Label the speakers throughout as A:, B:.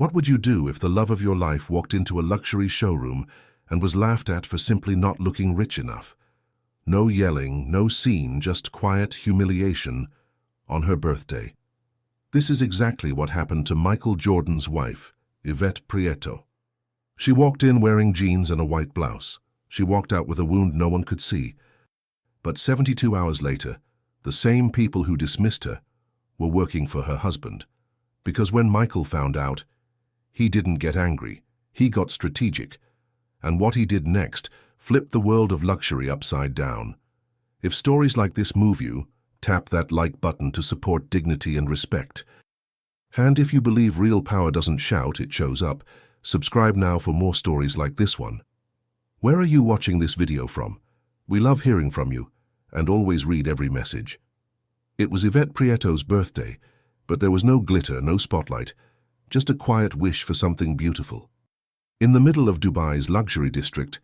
A: What would you do if the love of your life walked into a luxury showroom and was laughed at for simply not looking rich enough? No yelling, no scene, just quiet humiliation on her birthday. This is exactly what happened to Michael Jordan's wife, Yvette Prieto. She walked in wearing jeans and a white blouse. She walked out with a wound no one could see. But 72 hours later, the same people who dismissed her were working for her husband. Because when Michael found out, he didn't get angry, he got strategic. And what he did next flipped the world of luxury upside down. If stories like this move you, tap that like button to support dignity and respect. And if you believe real power doesn't shout, it shows up. Subscribe now for more stories like this one. Where are you watching this video from? We love hearing from you, and always read every message. It was Yvette Prieto's birthday, but there was no glitter, no spotlight, just a quiet wish for something beautiful. In the middle of Dubai's luxury district,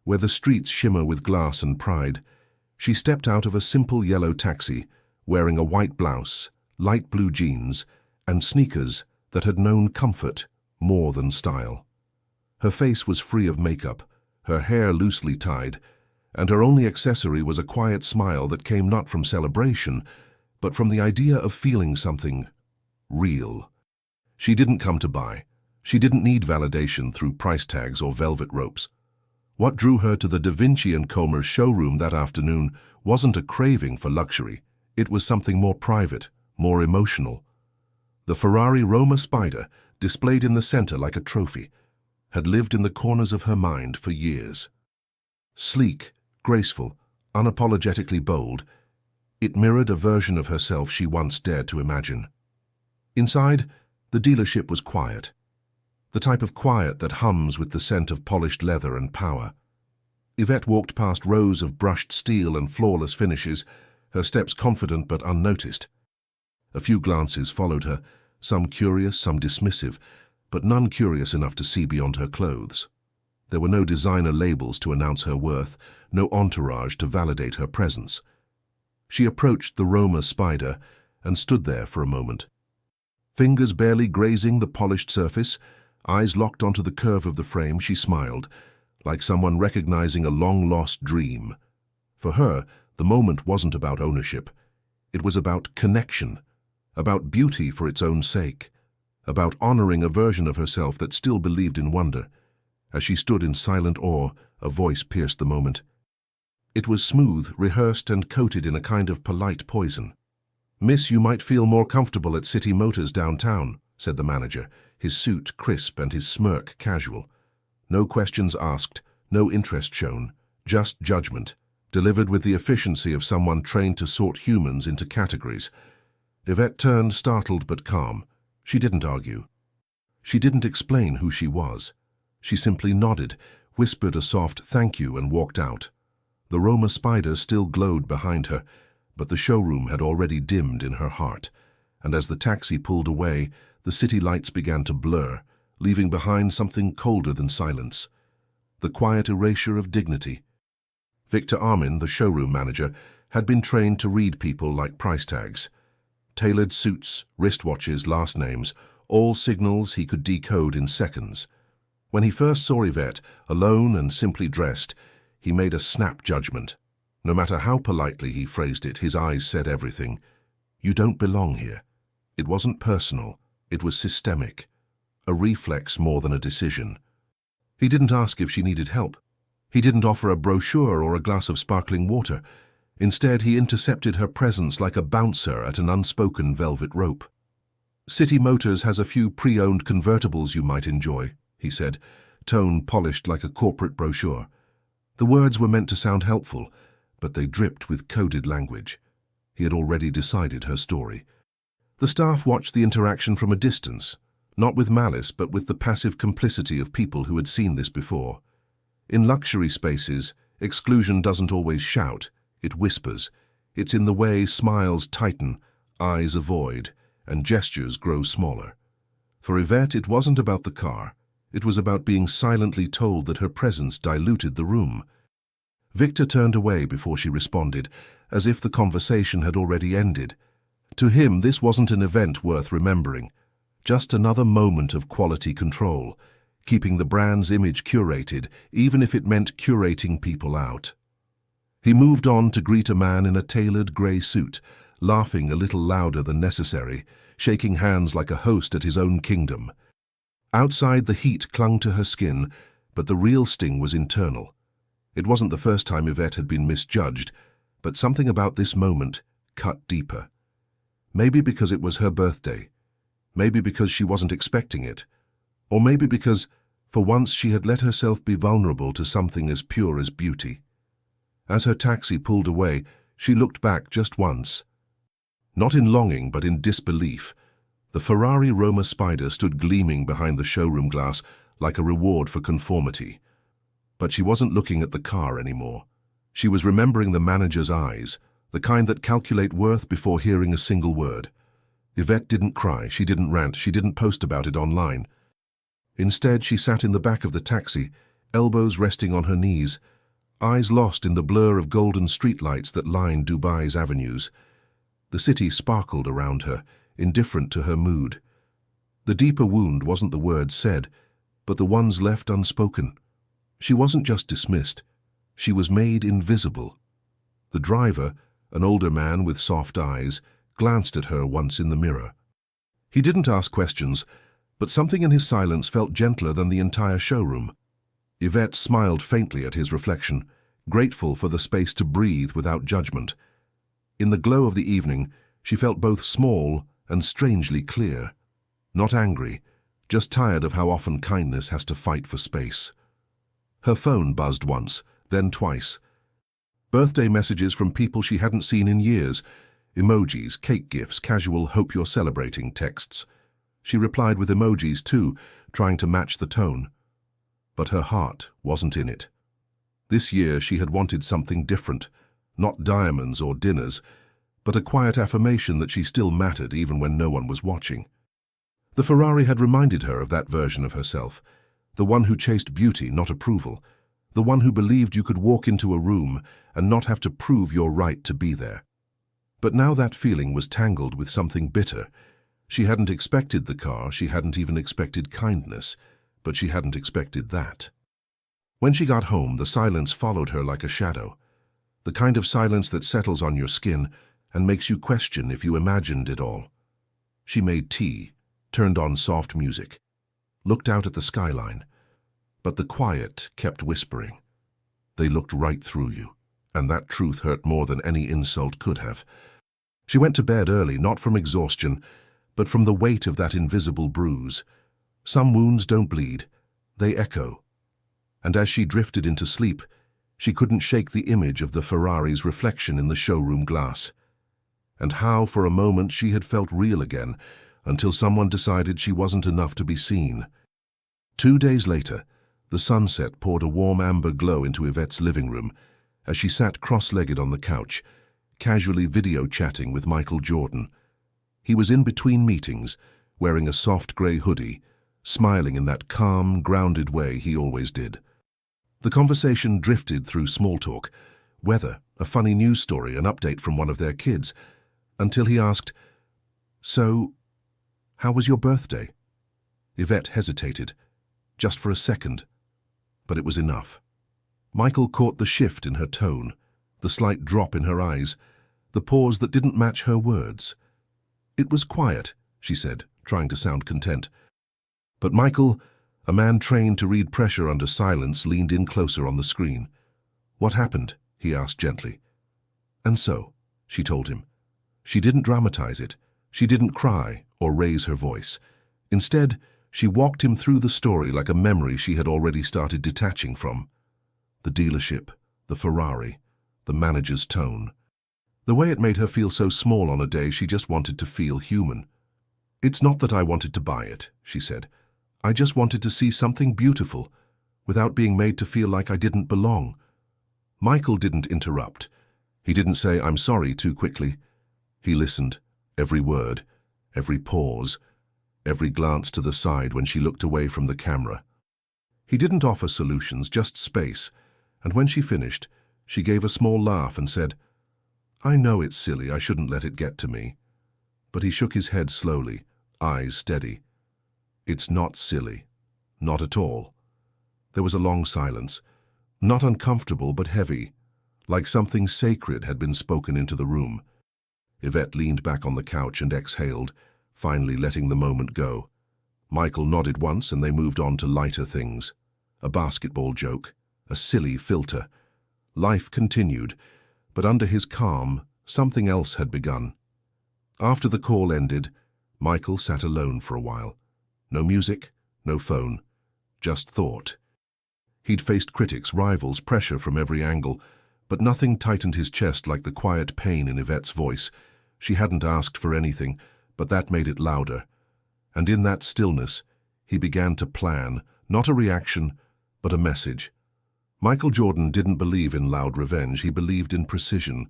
A: where the streets shimmer with glass and pride, she stepped out of a simple yellow taxi, wearing a white blouse, light blue jeans, and sneakers that had known comfort more than style. Her face was free of makeup, her hair loosely tied, and her only accessory was a quiet smile that came not from celebration, but from the idea of feeling something real. She didn't come to buy. She didn't need validation through price tags or velvet ropes. What drew her to the Da Vinci & Comer's showroom that afternoon wasn't a craving for luxury. It was something more private, more emotional. The Ferrari Roma Spider, displayed in the center like a trophy, had lived in the corners of her mind for years. Sleek, graceful, unapologetically bold, it mirrored a version of herself she once dared to imagine. Inside, the dealership was quiet. The type of quiet that hums with the scent of polished leather and power. Yvette walked past rows of brushed steel and flawless finishes, her steps confident but unnoticed. A few glances followed her, some curious, some dismissive, but none curious enough to see beyond her clothes. There were no designer labels to announce her worth, no entourage to validate her presence. She approached the Roma Spider and stood there for a moment. Fingers barely grazing the polished surface, eyes locked onto the curve of the frame, she smiled, like someone recognizing a long-lost dream. For her, the moment wasn't about ownership. It was about connection, about beauty for its own sake, about honoring a version of herself that still believed in wonder. As she stood in silent awe, a voice pierced the moment. It was smooth, rehearsed, and coated in a kind of polite poison. "Miss, you might feel more comfortable at City Motors downtown," said the manager, his suit crisp and his smirk casual. No questions asked, no interest shown, just judgment, delivered with the efficiency of someone trained to sort humans into categories. Yvette turned, startled but calm. She didn't argue. She didn't explain who she was. She simply nodded, whispered a soft thank you, and walked out. The Roma Spider still glowed behind her, but the showroom had already dimmed in her heart, and as the taxi pulled away, the city lights began to blur, leaving behind something colder than silence. The quiet erasure of dignity. Victor Armin, the showroom manager, had been trained to read people like price tags. Tailored suits, wristwatches, last names, all signals he could decode in seconds. When he first saw Yvette, alone and simply dressed, he made a snap judgment. No matter how politely he phrased it, his eyes said everything. You don't belong here. It wasn't personal, it was systemic. A reflex more than a decision. He didn't ask if she needed help. He didn't offer a brochure or a glass of sparkling water. Instead, he intercepted her presence like a bouncer at an unspoken velvet rope. City Motors has a few pre-owned convertibles you might enjoy, he said, tone polished like a corporate brochure. The words were meant to sound helpful, but they dripped with coded language. He had already decided her story. The staff watched the interaction from a distance, not with malice, but with the passive complicity of people who had seen this before. In luxury spaces, exclusion doesn't always shout, it whispers. It's in the way smiles tighten, eyes avoid, and gestures grow smaller. For Yvette, it wasn't about the car. It was about being silently told that her presence diluted the room. Victor turned away before she responded, as if the conversation had already ended. To him, this wasn't an event worth remembering, Just another moment of quality control, keeping the brand's image curated, even if it meant curating people out. He moved on to greet a man in a tailored grey suit, laughing a little louder than necessary, shaking hands like a host at his own kingdom. Outside, the heat clung to her skin, but the real sting was internal. It wasn't the first time Yvette had been misjudged, but something about this moment cut deeper. Maybe because it was her birthday, maybe because she wasn't expecting it, or maybe because, for once, she had let herself be vulnerable to something as pure as beauty. As her taxi pulled away, she looked back just once. Not in longing, but in disbelief. The Ferrari Roma Spider stood gleaming behind the showroom glass like a reward for conformity. But she wasn't looking at the car anymore. She was remembering the manager's eyes, the kind that calculate worth before hearing a single word. Yvette didn't cry, she didn't rant, she didn't post about it online. Instead, she sat in the back of the taxi, elbows resting on her knees, eyes lost in the blur of golden streetlights that lined Dubai's avenues. The city sparkled around her, indifferent to her mood. The deeper wound wasn't the words said, but the ones left unspoken. She wasn't just dismissed, she was made invisible. The driver, an older man with soft eyes, glanced at her once in the mirror. He didn't ask questions, but something in his silence felt gentler than the entire showroom. Yvette smiled faintly at his reflection, grateful for the space to breathe without judgment. In the glow of the evening, she felt both small and strangely clear. Not angry, just tired of how often kindness has to fight for space. Her phone buzzed once, then twice. Birthday messages from people she hadn't seen in years, emojis, cake gifts, casual "hope you're celebrating" texts. She replied with emojis too, trying to match the tone. But her heart wasn't in it. This year she had wanted something different, not diamonds or dinners, but a quiet affirmation that she still mattered even when no one was watching. The Ferrari had reminded her of that version of herself, the one who chased beauty, not approval, the one who believed you could walk into a room and not have to prove your right to be there. But now that feeling was tangled with something bitter. She hadn't expected the car, she hadn't even expected kindness, but she hadn't expected that. When she got home, the silence followed her like a shadow, the kind of silence that settles on your skin and makes you question if you imagined it all. She made tea, turned on soft music, looked out at the skyline, but the quiet kept whispering. They looked right through you, and that truth hurt more than any insult could have. She went to bed early, not from exhaustion, but from the weight of that invisible bruise. Some wounds don't bleed, they echo. And as she drifted into sleep, she couldn't shake the image of the Ferrari's reflection in the showroom glass. And how, for a moment, she had felt real again, until someone decided she wasn't enough to be seen. 2 days later, the sunset poured a warm amber glow into Yvette's living room as she sat cross-legged on the couch, casually video-chatting with Michael Jordan. He was in between meetings, wearing a soft grey hoodie, smiling in that calm, grounded way he always did. The conversation drifted through small talk, weather, a funny news story, an update from one of their kids, until he asked, "So, how was your birthday?" Yvette hesitated, just for a second, but it was enough. Michael caught the shift in her tone, the slight drop in her eyes, the pause that didn't match her words. "It was quiet," she said, trying to sound content. But Michael, a man trained to read pressure under silence, leaned in closer on the screen. "What happened?" he asked gently. "And so," she told him. She didn't dramatize it. She didn't cry or raise her voice. Instead, she walked him through the story like a memory she had already started detaching from. The dealership, the Ferrari, the manager's tone. The way it made her feel so small on a day she just wanted to feel human. "It's not that I wanted to buy it," she said. "I just wanted to see something beautiful, without being made to feel like I didn't belong." Michael didn't interrupt. He didn't say, "I'm sorry," too quickly. He listened, every word, every pause, every glance to the side when she looked away from the camera. He didn't offer solutions, just space, and when she finished, she gave a small laugh and said, "I know it's silly, I shouldn't let it get to me." But he shook his head slowly, eyes steady. It's not silly. Not at all. There was a long silence, not uncomfortable but heavy, like something sacred had been spoken into the room. Yvette leaned back on the couch and exhaled, finally letting the moment go. Michael nodded once and they moved on to lighter things. A basketball joke, a silly filter. Life continued, but under his calm, something else had begun. After the call ended, Michael sat alone for a while. No music, no phone, just thought. He'd faced critics, rivals, pressure from every angle, but nothing tightened his chest like the quiet pain in Yvette's voice. She hadn't asked for anything, but that made it louder. And in that stillness, he began to plan, not a reaction, but a message. Michael Jordan didn't believe in loud revenge, he believed in precision.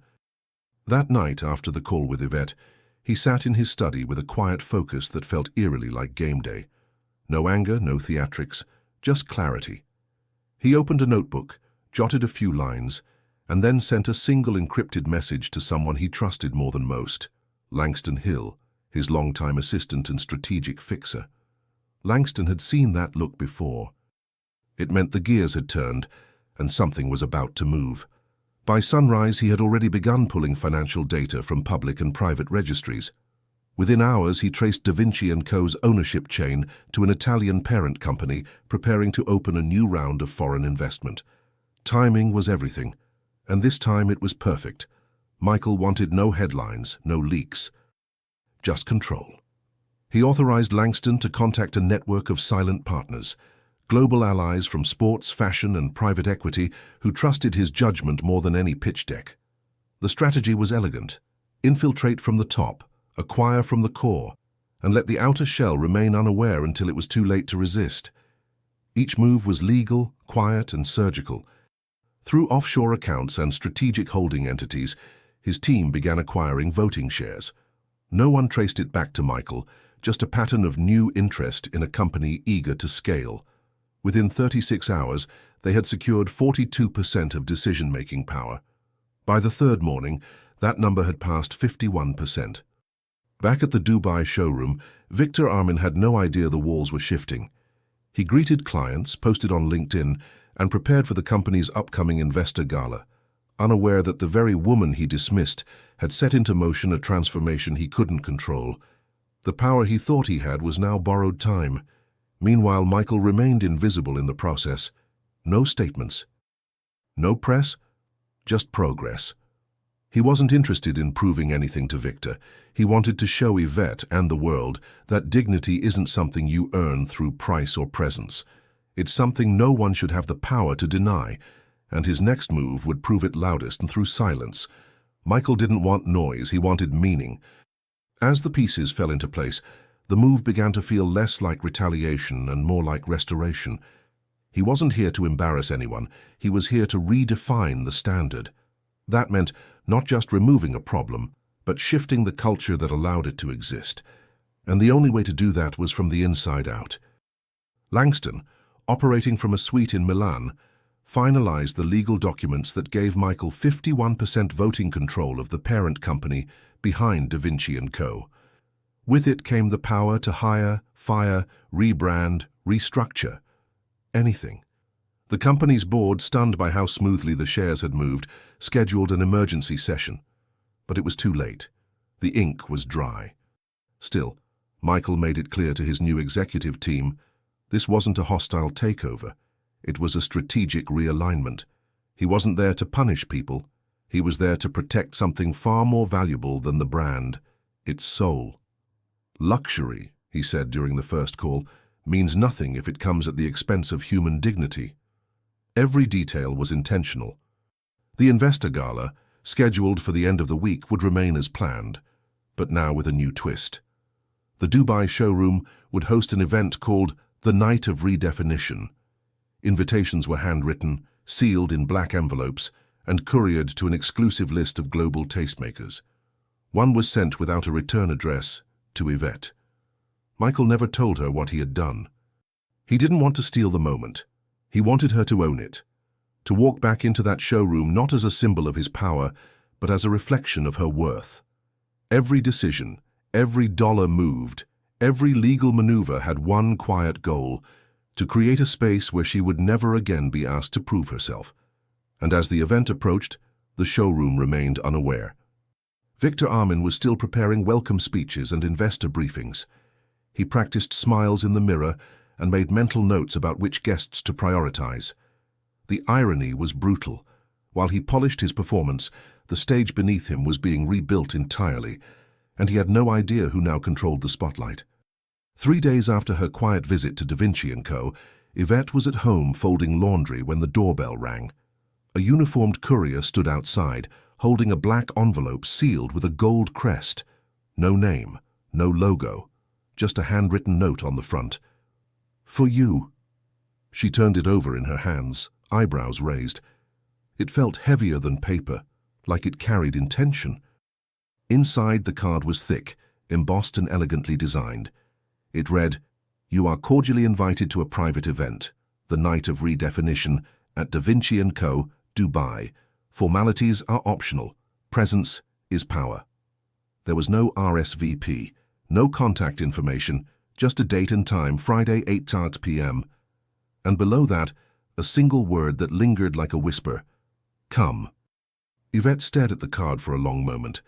A: That night, after the call with Yvette, he sat in his study with a quiet focus that felt eerily like game day. No anger, no theatrics, just clarity. He opened a notebook, jotted a few lines, and then sent a single encrypted message to someone he trusted more than most, Langston Hill, his longtime assistant and strategic fixer. Langston had seen that look before. It meant the gears had turned, and something was about to move. By sunrise, he had already begun pulling financial data from public and private registries. Within hours, he traced Da Vinci & Co.'s ownership chain to an Italian parent company preparing to open a new round of foreign investment. Timing was everything, and this time it was perfect. Michael wanted no headlines, no leaks, just control. He authorized Langston to contact a network of silent partners, global allies from sports, fashion, and private equity who trusted his judgment more than any pitch deck. The strategy was elegant. Infiltrate from the top, acquire from the core, and let the outer shell remain unaware until it was too late to resist. Each move was legal, quiet, and surgical. Through offshore accounts and strategic holding entities, his team began acquiring voting shares. No one traced it back to Michael, just a pattern of new interest in a company eager to scale. Within 36 hours, they had secured 42% of decision-making power. By the third morning, that number had passed 51%. Back at the Dubai showroom, Victor Armin had no idea the walls were shifting. He greeted clients, posted on LinkedIn, and prepared for the company's upcoming investor gala, unaware that the very woman he dismissed had set into motion a transformation he couldn't control. The power he thought he had was now borrowed time. Meanwhile, Michael remained invisible in the process. No statements. No press, just progress. He wasn't interested in proving anything to Victor. He wanted to show Yvette and the world that dignity isn't something you earn through price or presence. It's something no one should have the power to deny, and his next move would prove it loudest and through silence. Michael didn't want noise, he wanted meaning. As the pieces fell into place, the move began to feel less like retaliation and more like restoration. He wasn't here to embarrass anyone, he was here to redefine the standard. That meant not just removing a problem, but shifting the culture that allowed it to exist. And the only way to do that was from the inside out. Langston, operating from a suite in Milan, finalized the legal documents that gave Michael 51% voting control of the parent company behind Da Vinci & Co. With it came the power to hire, fire, rebrand, restructure. Anything. The company's board, stunned by how smoothly the shares had moved, scheduled an emergency session. But it was too late. The ink was dry. Still, Michael made it clear to his new executive team, this wasn't a hostile takeover. It was a strategic realignment. He wasn't there to punish people. He was there to protect something far more valuable than the brand, its soul. Luxury, he said during the first call, means nothing if it comes at the expense of human dignity. Every detail was intentional. The investor gala, scheduled for the end of the week, would remain as planned, but now with a new twist. The Dubai showroom would host an event called the Night of Redefinition. Invitations were handwritten, sealed in black envelopes, and couriered to an exclusive list of global tastemakers. One was sent without a return address to Yvette. Michael never told her what he had done. He didn't want to steal the moment. He wanted her to own it, to walk back into that showroom not as a symbol of his power, but as a reflection of her worth. Every decision, every dollar moved, Every legal maneuver had one quiet goal: to create a space where she would never again be asked to prove herself. And as the event approached, the showroom remained unaware. Victor Armin was still preparing welcome speeches and investor briefings. He practiced smiles in the mirror and made mental notes about which guests to prioritize. The irony was brutal. While he polished his performance, the stage beneath him was being rebuilt entirely, and he had no idea who now controlled the spotlight. 3 days after her quiet visit to Da Vinci & Co., Yvette was at home folding laundry when the doorbell rang. A uniformed courier stood outside, holding a black envelope sealed with a gold crest. No name, no logo, just a handwritten note on the front. "For you." She turned it over in her hands, eyebrows raised. It felt heavier than paper, like it carried intention. Inside, the card was thick, embossed and elegantly designed. It read, "You are cordially invited to a private event, the night of redefinition, at Da Vinci & Co., Dubai. Formalities are optional. Presence is power." There was no RSVP, no contact information, just a date and time, Friday 8:00 p.m. And below that, a single word that lingered like a whisper: "Come." Yvette stared at the card for a long moment.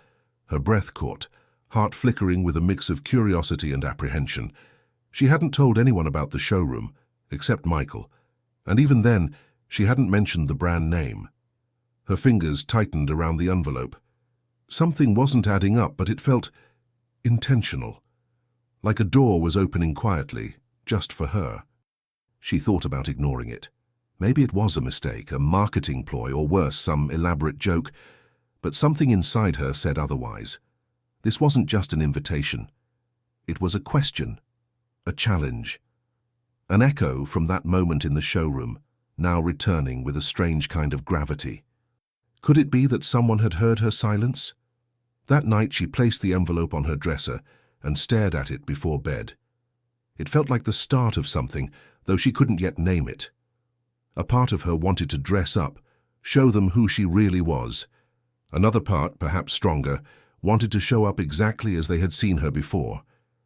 A: Her breath caught, heart flickering with a mix of curiosity and apprehension. She hadn't told anyone about the showroom, except Michael, and even then, she hadn't mentioned the brand name. Her fingers tightened around the envelope. Something wasn't adding up, but it felt intentional, like a door was opening quietly, just for her. She thought about ignoring it. Maybe it was a mistake, a marketing ploy, or worse, some elaborate joke, but something inside her said otherwise. This wasn't just an invitation. It was a question, a challenge, an echo from that moment in the showroom, now returning with a strange kind of gravity. Could it be that someone had heard her silence? That night she placed the envelope on her dresser and stared at it before bed. It felt like the start of something, though she couldn't yet name it. A part of her wanted to dress up, show them who she really was. Another part, perhaps stronger, wanted to show up exactly as they had seen her before.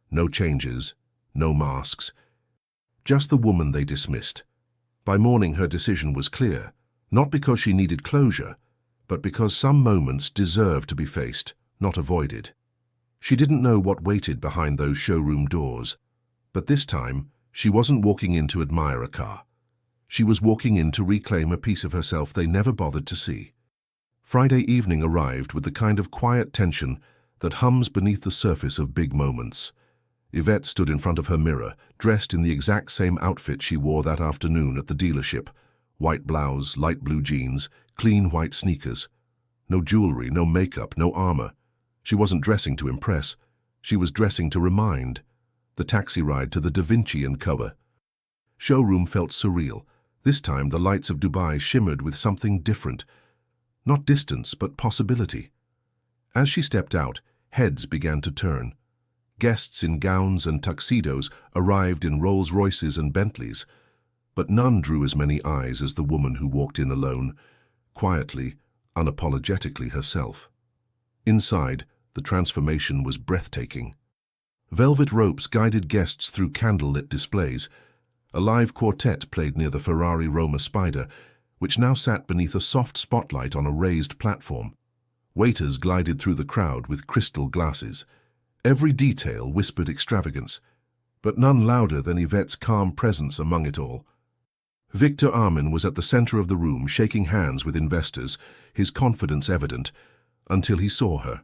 A: No changes, no masks. Just the woman they dismissed. By morning her decision was clear, not because she needed closure, but because some moments deserved to be faced, not avoided. She didn't know what waited behind those showroom doors, but this time she wasn't walking in to admire a car. She was walking in to reclaim a piece of herself they never bothered to see. Friday evening arrived with the kind of quiet tension that hums beneath the surface of big moments. Yvette stood in front of her mirror, dressed in the exact same outfit she wore that afternoon at the dealership. White blouse, light blue jeans, clean white sneakers. No jewelry, no makeup, no armor. She wasn't dressing to impress. She was dressing to remind. The taxi ride to the Da Vinci & Co. Showroom felt surreal. This time the lights of Dubai shimmered with something different. Not distance, but possibility. As she stepped out, heads began to turn. Guests in gowns and tuxedos arrived in Rolls-Royces and Bentleys, but none drew as many eyes as the woman who walked in alone, quietly, unapologetically herself. Inside, the transformation was breathtaking. Velvet ropes guided guests through candlelit displays. A live quartet played near the Ferrari Roma Spider, which now sat beneath a soft spotlight on a raised platform. Waiters glided through the crowd with crystal glasses. Every detail whispered extravagance, but none louder than Yvette's calm presence among it all. Victor Armin was at the center of the room, shaking hands with investors, his confidence evident, until he saw her.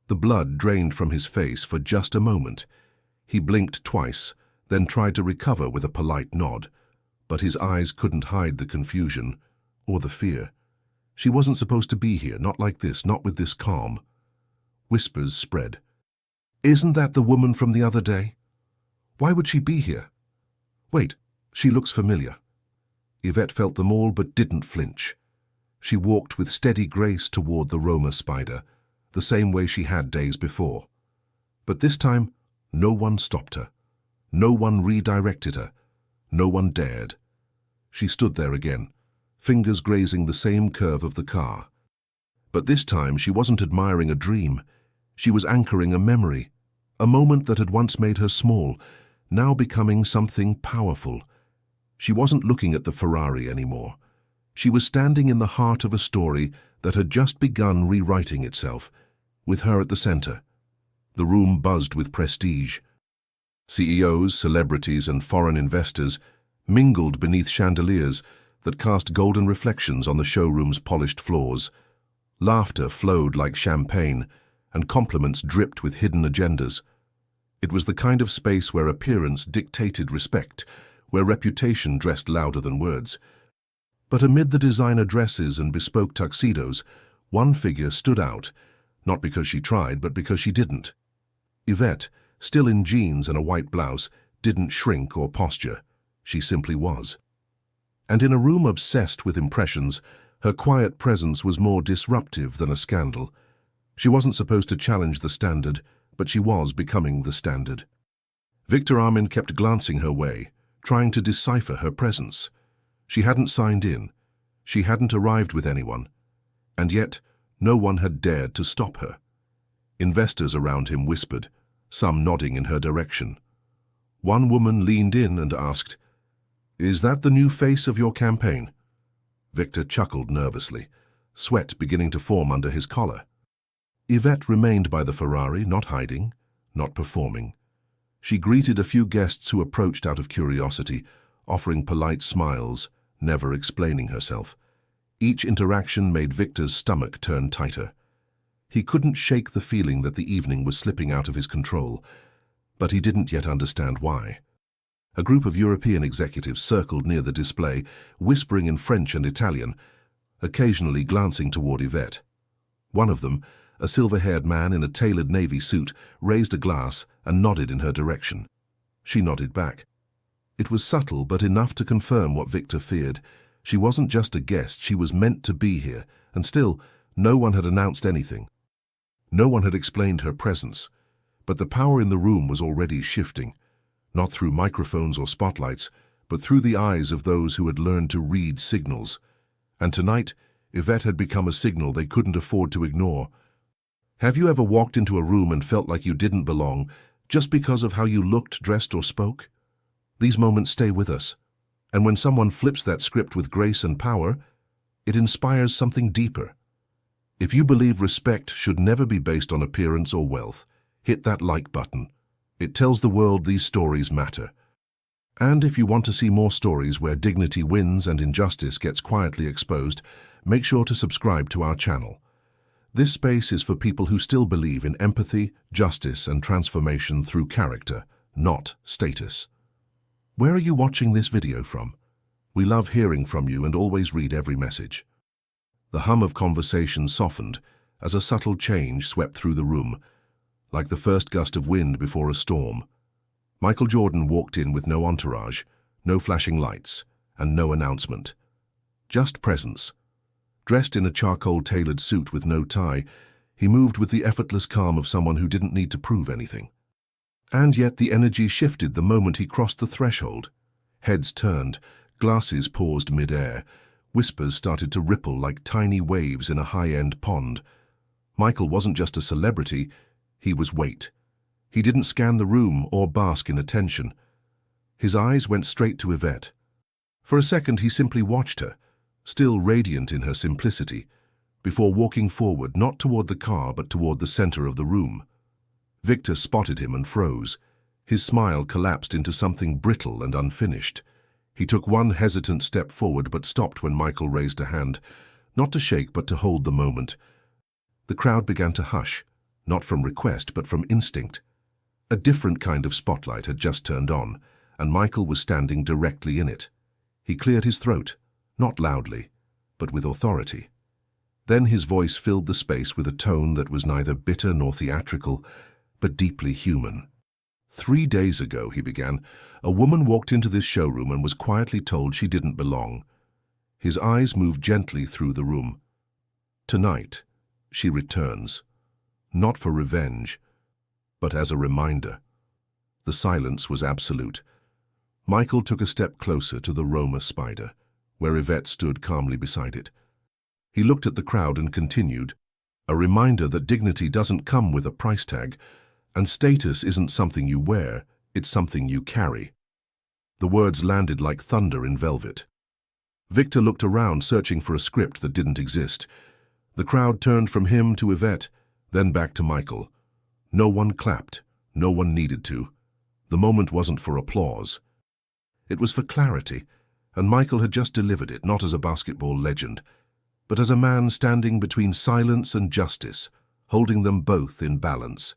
A: The blood drained from his face for just a moment. He blinked twice, then tried to recover with a polite nod, but his eyes couldn't hide the confusion or the fear. She wasn't supposed to be here, not like this, not with this calm. Whispers spread. "Isn't that the woman from the other day? Why would she be here? Wait, she looks familiar." Yvette felt them all but didn't flinch. She walked with steady grace toward the Roma Spider, the same way she had days before. But this time, no one stopped her. No one redirected her. No one dared. She stood there again, fingers grazing the same curve of the car. But this time she wasn't admiring a dream. She was anchoring a memory, A moment that had once made her small, now becoming something powerful. She wasn't looking at the Ferrari anymore. She was standing in the heart of a story that had just begun rewriting itself, with her at the center. The room buzzed with prestige. CEOs, celebrities, and foreign investors mingled beneath chandeliers that cast golden reflections on the showroom's polished floors. Laughter flowed like champagne, and compliments dripped with hidden agendas. It was the kind of space where appearance dictated respect, where reputation dressed louder than words. But amid the designer dresses and bespoke tuxedos, one figure stood out, not because she tried, but because she didn't. Yvette, still in jeans and a white blouse, didn't shrink or posture. She simply was. And in a room obsessed with impressions, her quiet presence was more disruptive than a scandal. She wasn't supposed to challenge the standard, but she was becoming the standard. Victor Armin kept glancing her way, trying to decipher her presence. She hadn't signed in. She hadn't arrived with anyone. And yet, no one had dared to stop her. Investors around him whispered, some nodding in her direction. One woman leaned in and asked, "Is that the new face of your campaign?" Victor chuckled nervously, sweat beginning to form under his collar. Yvette remained by the Ferrari, not hiding, not performing. She greeted a few guests who approached out of curiosity, offering polite smiles, never explaining herself. Each interaction made Victor's stomach turn tighter. He couldn't shake the feeling that the evening was slipping out of his control, but he didn't yet understand why. A group of European executives circled near the display, whispering in French and Italian, occasionally glancing toward Yvette. One of them, a silver-haired man in a tailored navy suit, raised a glass and nodded in her direction. She nodded back. It was subtle, but enough to confirm what Victor feared. She wasn't just a guest, she was meant to be here, and still, no one had announced anything. No one had explained her presence, but the power in the room was already shifting, not through microphones or spotlights, but through the eyes of those who had learned to read signals. And tonight, Yvette had become a signal they couldn't afford to ignore. Have you ever walked into a room and felt like you didn't belong, just because of how you looked, dressed, or spoke? These moments stay with us, and when someone flips that script with grace and power, it inspires something deeper. If you believe respect should never be based on appearance or wealth, hit that like button. It tells the world these stories matter. And if you want to see more stories where dignity wins and injustice gets quietly exposed, make sure to subscribe to our channel. This space is for people who still believe in empathy, justice, and transformation through character, not status. Where are you watching this video from? We love hearing from you and always read every message. The hum of conversation softened as a subtle change swept through the room, like the first gust of wind before a storm. Michael Jordan walked in with no entourage, no flashing lights, and no announcement. Just presence. Dressed in a charcoal-tailored suit with no tie, he moved with the effortless calm of someone who didn't need to prove anything. And yet the energy shifted the moment he crossed the threshold. Heads turned, glasses paused mid-air, whispers started to ripple like tiny waves in a high-end pond. Michael wasn't just a celebrity, he was weight. He didn't scan the room or bask in attention. His eyes went straight to Yvette. For a second he simply watched her, still radiant in her simplicity, before walking forward not toward the car but toward the center of the room. Victor spotted him and froze. His smile collapsed into something brittle and unfinished. He took one hesitant step forward but stopped when Michael raised a hand, not to shake but to hold the moment. The crowd began to hush, not from request but from instinct. A different kind of spotlight had just turned on, and Michael was standing directly in it. He cleared his throat, not loudly, but with authority. Then his voice filled the space with a tone that was neither bitter nor theatrical, but deeply human. 3 days ago, he began, a woman walked into this showroom and was quietly told she didn't belong. His eyes moved gently through the room. Tonight, she returns, not for revenge, but as a reminder. The silence was absolute. Michael took a step closer to the Roma Spider, where Yvette stood calmly beside it. He looked at the crowd and continued, a reminder that dignity doesn't come with a price tag, And status isn't something you wear, it's something you carry. The words landed like thunder in velvet. Victor looked around, searching for a script that didn't exist. The crowd turned from him to Yvette, then back to Michael. No one clapped. No one needed to. The moment wasn't for applause. It was for clarity, and Michael had just delivered it, not as a basketball legend, but as a man standing between silence and justice, holding them both in balance.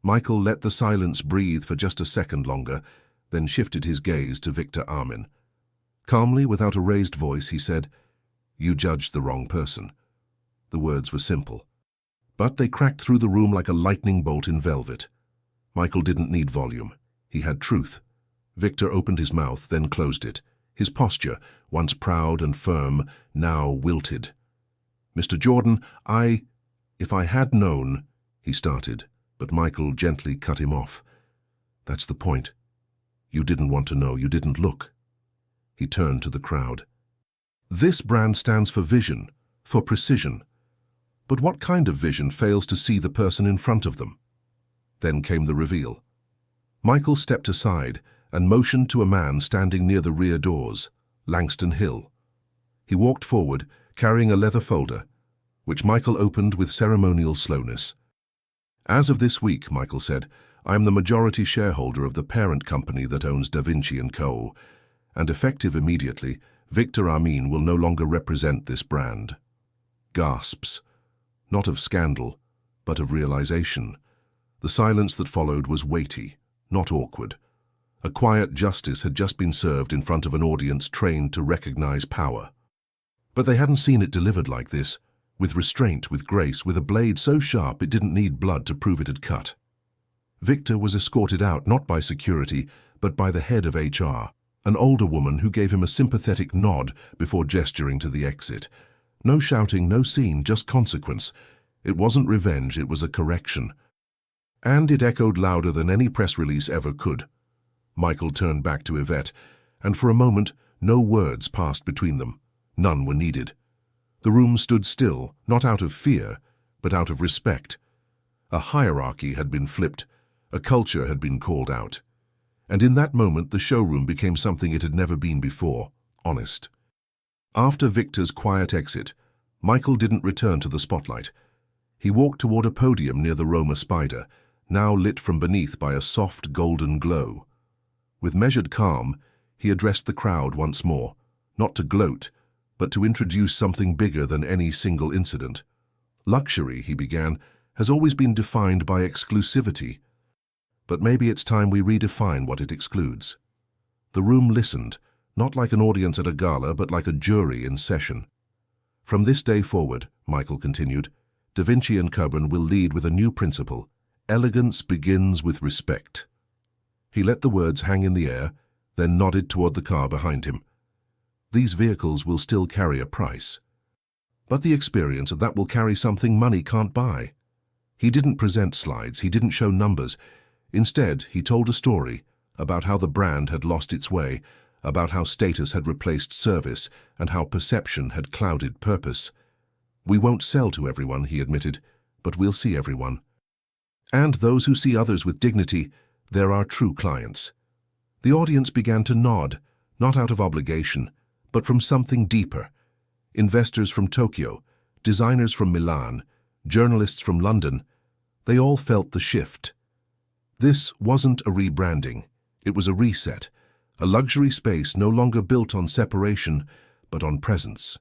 A: Michael let the silence breathe for just a second longer, then shifted his gaze to Victor Armin. Calmly, without a raised voice, he said, "You judged the wrong person." The words were simple, but they cracked through the room like a lightning bolt in velvet. Michael didn't need volume. He had truth. Victor opened his mouth, then closed it. His posture, once proud and firm, now wilted. "Mr. Jordan, if I had known," he started, but Michael gently cut him off. "That's the point. You didn't want to know, you didn't look." He turned to the crowd. "This brand stands for vision, for precision. But what kind of vision fails to see the person in front of them?" Then came the reveal. Michael stepped aside and motioned to a man standing near the rear doors, Langston Hill. He walked forward, carrying a leather folder, which Michael opened with ceremonial slowness. "As of this week," Michael said, "I am the majority shareholder of the parent company that owns Da Vinci & Co., and effective immediately, Victor Armin will no longer represent this brand." Gasps. Not of scandal, but of realization. The silence that followed was weighty, not awkward. A quiet justice had just been served in front of an audience trained to recognize power. But they hadn't seen it delivered like this, with restraint, with grace, with a blade so sharp it didn't need blood to prove it had cut. Victor was escorted out not by security, but by the head of HR, an older woman who gave him a sympathetic nod before gesturing to the exit. No shouting, no scene, just consequence. It wasn't revenge, it was a correction. And it echoed louder than any press release ever could. Michael turned back to Yvette, and for a moment, no words passed between them. None were needed. The room stood still, not out of fear, but out of respect. A hierarchy had been flipped, a culture had been called out. And in that moment, the showroom became something it had never been before, honest. After Victor's quiet exit, Michael didn't return to the spotlight. He walked toward a podium near the Roma Spider, now lit from beneath by a soft golden glow. With measured calm, he addressed the crowd once more, not to gloat, but to introduce something bigger than any single incident. "Luxury," he began, "has always been defined by exclusivity. But maybe it's time we redefine what it excludes." The room listened, not like an audience at a gala, but like a jury in session. "From this day forward," Michael continued, "Da Vinci & Co. will lead with a new principle. Elegance begins with respect." He let the words hang in the air, then nodded toward the car behind him. "These vehicles will still carry a price. But the experience of that will carry something money can't buy." He didn't present slides, he didn't show numbers. Instead, he told a story about how the brand had lost its way, about how status had replaced service, and how perception had clouded purpose. "We won't sell to everyone," he admitted, "but we'll see everyone. And those who see others with dignity, they're our true clients." The audience began to nod, not out of obligation, but from something deeper. Investors from Tokyo, designers from Milan, journalists from London, they all felt the shift. This wasn't a rebranding, it was a reset. A luxury space no longer built on separation, but on presence.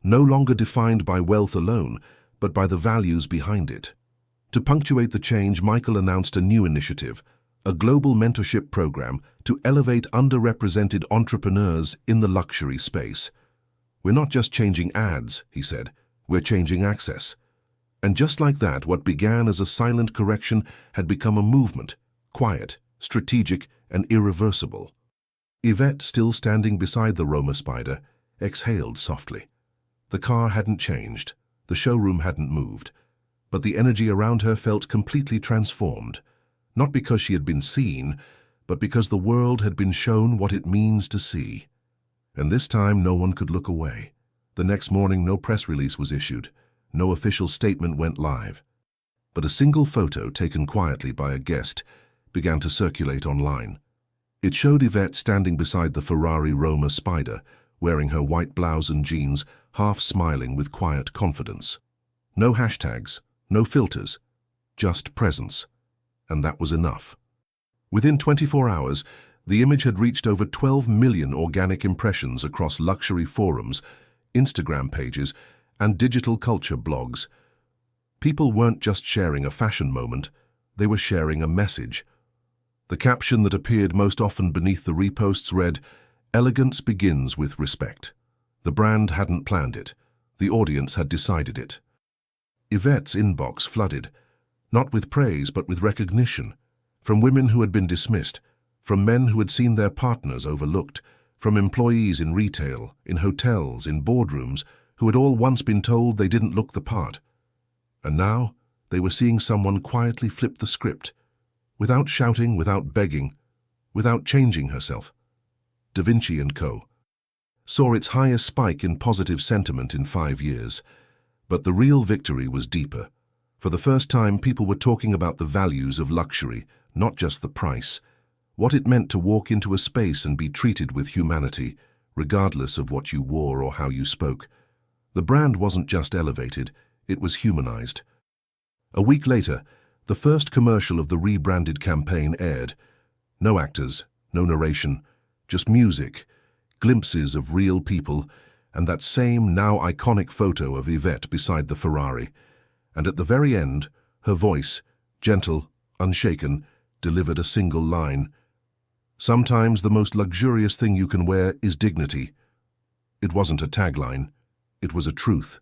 A: No longer defined by wealth alone, but by the values behind it. To punctuate the change, Michael announced a new initiative, a global mentorship program to elevate underrepresented entrepreneurs in the luxury space. "We're not just changing ads," he said, "we're changing access." And just like that, what began as a silent correction had become a movement, quiet, strategic, and irreversible. Yvette, still standing beside the Roma Spider, exhaled softly. The car hadn't changed, the showroom hadn't moved, but the energy around her felt completely transformed, not because she had been seen, but because the world had been shown what it means to see. And this time no one could look away. The next morning no press release was issued, no official statement went live. But a single photo taken quietly by a guest began to circulate online. It showed Yvette standing beside the Ferrari Roma Spider, wearing her white blouse and jeans, half smiling with quiet confidence. No hashtags, no filters, just presence. And that was enough. Within 24 hours, the image had reached over 12 million organic impressions across luxury forums, Instagram pages, and digital culture blogs. People weren't just sharing a fashion moment, they were sharing a message. The caption that appeared most often beneath the reposts read, "Elegance begins with respect." The brand hadn't planned it. The audience had decided it. Yvette's inbox flooded, not with praise but with recognition, from women who had been dismissed, from men who had seen their partners overlooked, from employees in retail, in hotels, in boardrooms, who had all once been told they didn't look the part. And now they were seeing someone quietly flip the script, without shouting, without begging, without changing herself. Da Vinci & Co. saw its highest spike in positive sentiment in 5 years. But the real victory was deeper. For the first time, people were talking about the values of luxury, not just the price. What it meant to walk into a space and be treated with humanity, regardless of what you wore or how you spoke. The brand wasn't just elevated, it was humanized. A week later, the first commercial of the rebranded campaign aired. No actors, no narration, just music, glimpses of real people, and that same now iconic photo of Yvette beside the Ferrari. And at the very end, her voice, gentle, unshaken, delivered a single line. "Sometimes the most luxurious thing you can wear is dignity." It wasn't a tagline, it was a truth.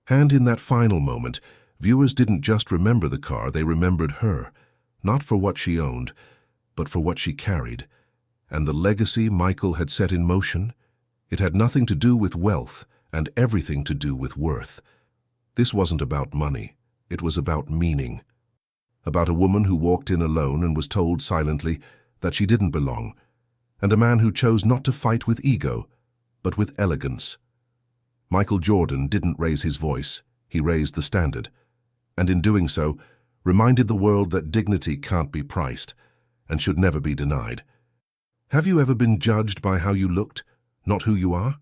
A: And in that final moment, viewers didn't just remember the car, they remembered her, not for what she owned, but for what she carried. And the legacy Michael had set in motion, it had nothing to do with wealth and everything to do with worth. This wasn't about money, it was about meaning. About a woman who walked in alone and was told silently that she didn't belong, and a man who chose not to fight with ego, but with elegance. Michael Jordan didn't raise his voice, he raised the standard, and in doing so, reminded the world that dignity can't be priced and should never be denied. Have you ever been judged by how you looked, not who you are?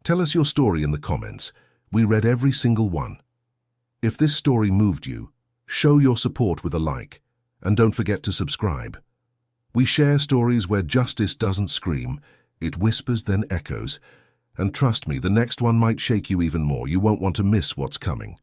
A: Tell us your story in the comments. We read every single one. If this story moved you, show your support with a like, and don't forget to subscribe. We share stories where justice doesn't scream, it whispers then echoes. And trust me, the next one might shake you even more. You won't want to miss what's coming.